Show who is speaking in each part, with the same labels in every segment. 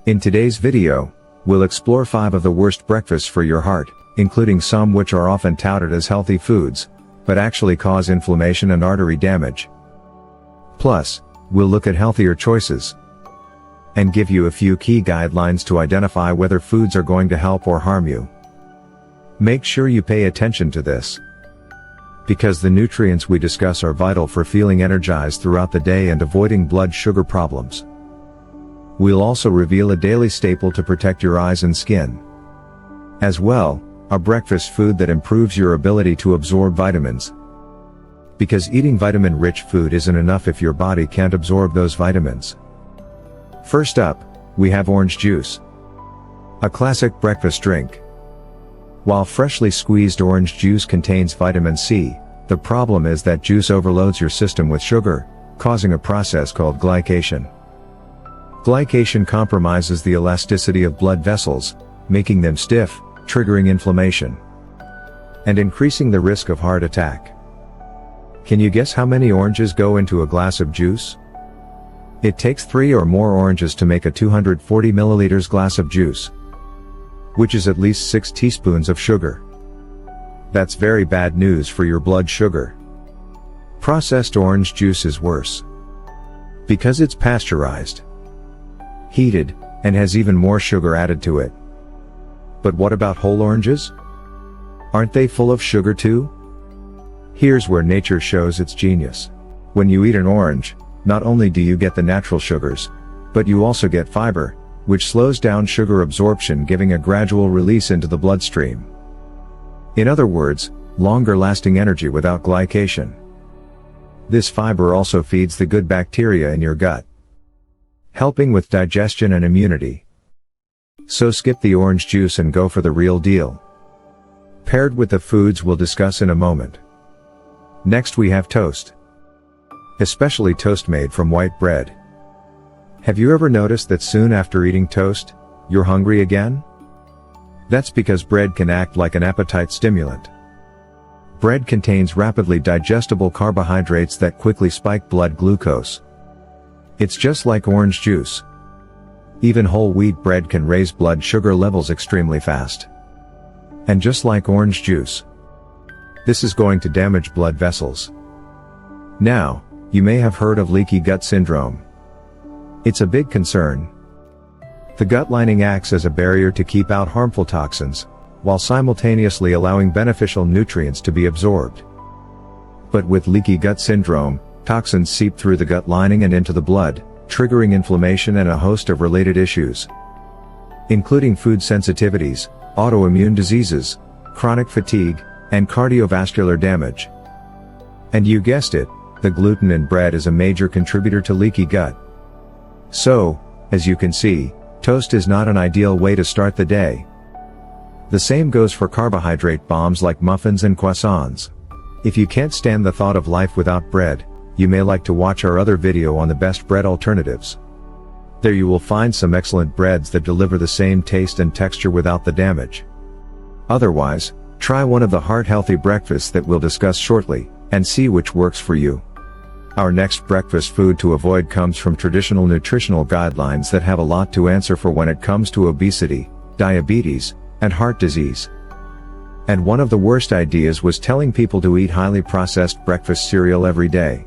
Speaker 1: In today's video, we'll explore 5 of the worst breakfasts for your heart, including some which are often touted as healthy foods, but actually cause inflammation and artery damage. Plus, we'll look at healthier choices and give you a few key guidelines to identify whether foods are going to help or harm you. Make sure you pay attention to this, because the nutrients we discuss are vital for feeling energized throughout the day and avoiding blood sugar problems. We'll also reveal a daily staple to protect your eyes and skin. As well, a breakfast food that improves your ability to absorb vitamins. Because eating vitamin-rich food isn't enough if your body can't absorb those vitamins. First up, we have orange juice. A classic breakfast drink. While freshly squeezed orange juice contains vitamin C, the problem is that juice overloads your system with sugar, causing a process called glycation. Glycation compromises the elasticity of blood vessels, making them stiff, triggering inflammation, and increasing the risk of heart attack. Can you guess how many oranges go into a glass of juice? It takes 3 or more oranges to make a 240 milliliters glass of juice, which is at least 6 teaspoons of sugar. That's very bad news for your blood sugar. Processed orange juice is worse, because it's pasteurized, heated, and has even more sugar added to it. But what about whole oranges? Aren't they full of sugar too? Here's where nature shows its genius. When you eat an orange, not only do you get the natural sugars, but you also get fiber, which slows down sugar absorption, giving a gradual release into the bloodstream. In other words, longer-lasting energy without glycation. This fiber also feeds the good bacteria in your gut, helping with digestion and immunity. So skip the orange juice and go for the real deal, paired with the foods we'll discuss in a moment. Next we have toast. Especially toast made from white bread. Have you ever noticed that soon after eating toast, you're hungry again? That's because bread can act like an appetite stimulant. Bread contains rapidly digestible carbohydrates that quickly spike blood glucose. It's just like orange juice. Even whole wheat bread can raise blood sugar levels extremely fast. And just like orange juice, this is going to damage blood vessels. Now, you may have heard of leaky gut syndrome. It's a big concern. The gut lining acts as a barrier to keep out harmful toxins, while simultaneously allowing beneficial nutrients to be absorbed. But with leaky gut syndrome, toxins seep through the gut lining and into the blood, triggering inflammation and a host of related issues, including food sensitivities, autoimmune diseases, chronic fatigue, and cardiovascular damage. And you guessed it, the gluten in bread is a major contributor to leaky gut. So, as you can see, toast is not an ideal way to start the day. The same goes for carbohydrate bombs like muffins and croissants. If you can't stand the thought of life without bread, you may like to watch our other video on the best bread alternatives. There you will find some excellent breads that deliver the same taste and texture without the damage. Otherwise, try one of the heart-healthy breakfasts that we'll discuss shortly, and see which works for you. Our next breakfast food to avoid comes from traditional nutritional guidelines that have a lot to answer for when it comes to obesity, diabetes, and heart disease. And one of the worst ideas was telling people to eat highly processed breakfast cereal every day.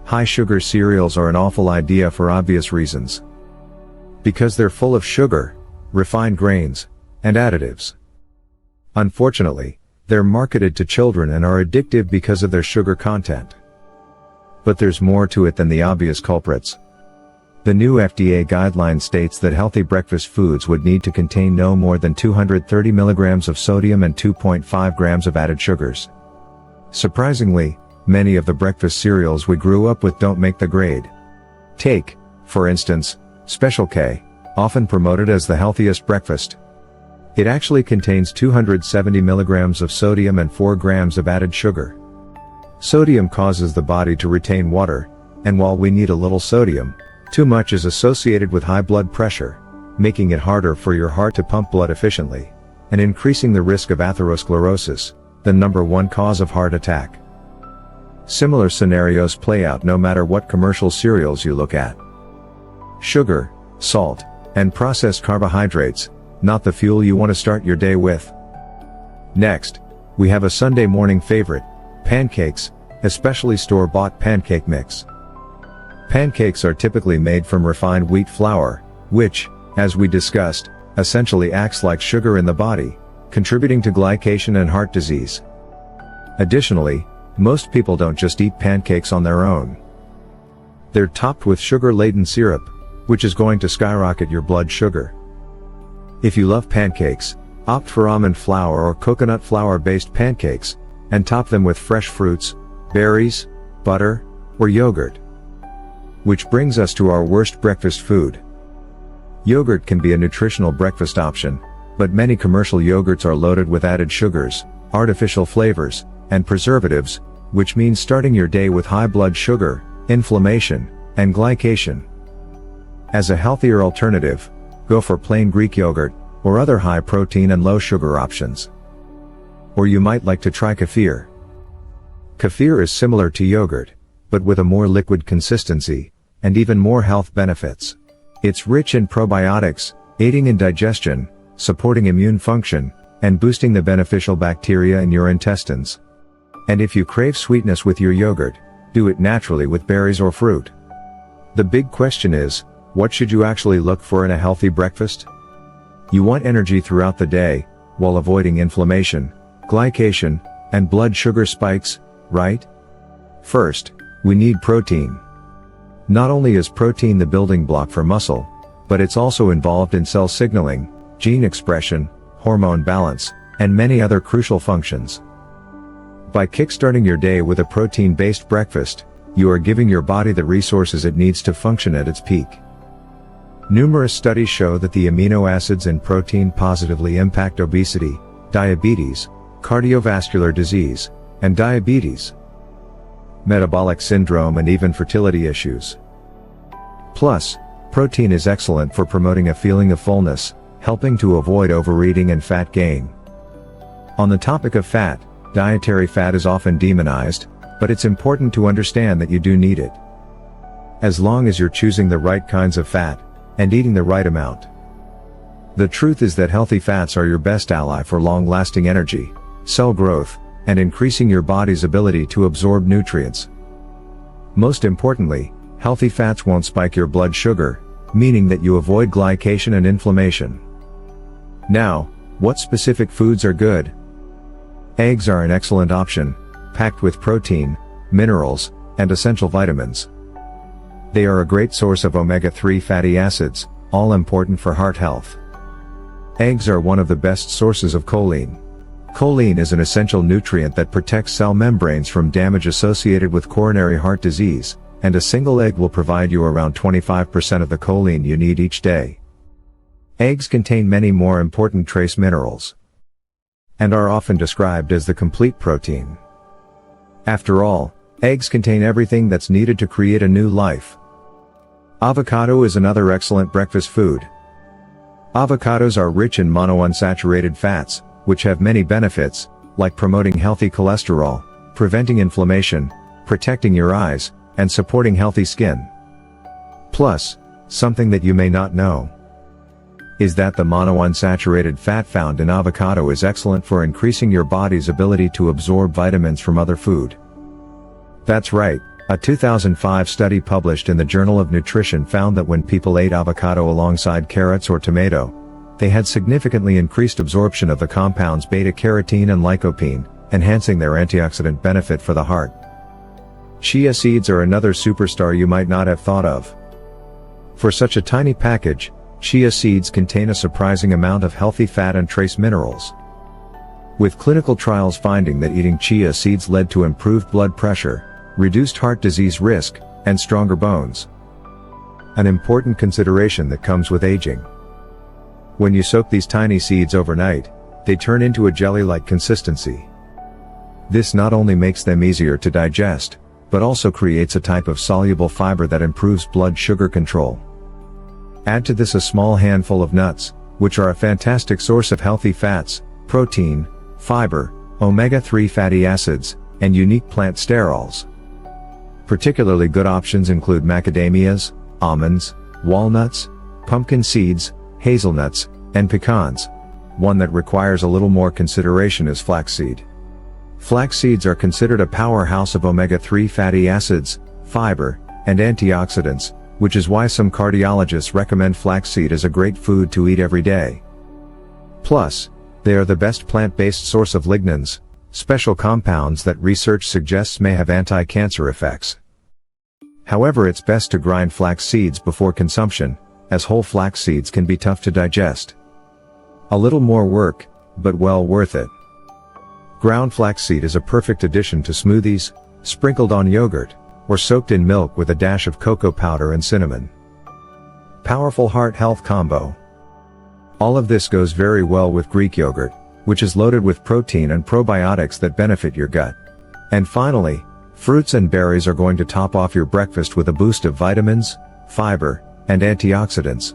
Speaker 1: High-sugar cereals are an awful idea for obvious reasons. Because they're full of sugar, refined grains, and additives. Unfortunately, they're marketed to children and are addictive because of their sugar content. But there's more to it than the obvious culprits. The new FDA guideline states that healthy breakfast foods would need to contain no more than 230 milligrams of sodium and 2.5 grams of added sugars. Surprisingly, many of the breakfast cereals we grew up with don't make the grade. Take, for instance, Special K, often promoted as the healthiest breakfast. It actually contains 270 milligrams of sodium and 4 grams of added sugar. Sodium causes the body to retain water, and while we need a little sodium, too much is associated with high blood pressure, making it harder for your heart to pump blood efficiently, and increasing the risk of atherosclerosis, the #1 cause of heart attack. Similar scenarios play out no matter what commercial cereals you look at. Sugar, salt, and processed carbohydrates, not the fuel you want to start your day with. Next, we have a Sunday morning favorite, pancakes, especially store-bought pancake mix. Pancakes are typically made from refined wheat flour, which, as we discussed, essentially acts like sugar in the body, contributing to glycation and heart disease. Additionally, most people don't just eat pancakes on their own. They're topped with sugar-laden syrup, which is going to skyrocket your blood sugar. If you love pancakes, opt for almond flour or coconut flour-based pancakes, and top them with fresh fruits, berries, butter, or yogurt. Which brings us to our worst breakfast food. Yogurt can be a nutritional breakfast option, but many commercial yogurts are loaded with added sugars, artificial flavors, and preservatives, which means starting your day with high blood sugar, inflammation, and glycation. As a healthier alternative, go for plain Greek yogurt, or other high protein and low sugar options. Or you might like to try kefir. Kefir is similar to yogurt, but with a more liquid consistency, and even more health benefits. It's rich in probiotics, aiding in digestion, supporting immune function, and boosting the beneficial bacteria in your intestines. And if you crave sweetness with your yogurt, do it naturally with berries or fruit. The big question is, what should you actually look for in a healthy breakfast? You want energy throughout the day, while avoiding inflammation, glycation, and blood sugar spikes, right? First, we need protein. Not only is protein the building block for muscle, but it's also involved in cell signaling, gene expression, hormone balance, and many other crucial functions. By kickstarting your day with a protein-based breakfast, you are giving your body the resources it needs to function at its peak. Numerous studies show that the amino acids in protein positively impact obesity, diabetes, cardiovascular disease, and diabetes, metabolic syndrome, and even fertility issues. Plus, protein is excellent for promoting a feeling of fullness, helping to avoid overeating and fat gain. On the topic of fat, dietary fat is often demonized, but it's important to understand that you do need it. As long as you're choosing the right kinds of fat, and eating the right amount. The truth is that healthy fats are your best ally for long-lasting energy, cell growth, and increasing your body's ability to absorb nutrients. Most importantly, healthy fats won't spike your blood sugar, meaning that you avoid glycation and inflammation. Now, what specific foods are good? Eggs are an excellent option, packed with protein, minerals, and essential vitamins. They are a great source of omega-3 fatty acids, all important for heart health. Eggs are one of the best sources of choline. Choline is an essential nutrient that protects cell membranes from damage associated with coronary heart disease, and a single egg will provide you around 25% of the choline you need each day. Eggs contain many more important trace minerals, and are often described as the complete protein. After all, eggs contain everything that's needed to create a new life. Avocado is another excellent breakfast food. Avocados are rich in monounsaturated fats, which have many benefits, like promoting healthy cholesterol, preventing inflammation, protecting your eyes, and supporting healthy skin. Plus, something that you may not know is that the monounsaturated fat found in avocado is excellent for increasing your body's ability to absorb vitamins from other food. That's right, a 2005 study published in the Journal of Nutrition found that when people ate avocado alongside carrots or tomato, they had significantly increased absorption of the compounds beta-carotene and lycopene, enhancing their antioxidant benefit for the heart. Chia seeds are another superstar you might not have thought of. For such a tiny package, chia seeds contain a surprising amount of healthy fat and trace minerals. With clinical trials finding that eating chia seeds led to improved blood pressure, reduced heart disease risk, and stronger bones. An important consideration that comes with aging. When you soak these tiny seeds overnight, they turn into a jelly-like consistency. This not only makes them easier to digest, but also creates a type of soluble fiber that improves blood sugar control. Add to this a small handful of nuts, which are a fantastic source of healthy fats, protein, fiber, omega-3 fatty acids, and unique plant sterols. Particularly good options include macadamias, almonds, walnuts, pumpkin seeds, hazelnuts, and pecans. One that requires a little more consideration is flaxseed. Flax seeds are considered a powerhouse of omega-3 fatty acids, fiber, and antioxidants, which is why some cardiologists recommend flaxseed as a great food to eat every day. Plus, they are the best plant-based source of lignans, special compounds that research suggests may have anti-cancer effects. However, it's best to grind flax seeds before consumption, as whole flax seeds can be tough to digest. A little more work, but well worth it. Ground flaxseed is a perfect addition to smoothies, sprinkled on yogurt, or soaked in milk with a dash of cocoa powder and cinnamon. Powerful heart health combo. All of this goes very well with Greek yogurt, which is loaded with protein and probiotics that benefit your gut. And finally, fruits and berries are going to top off your breakfast with a boost of vitamins, fiber, and antioxidants.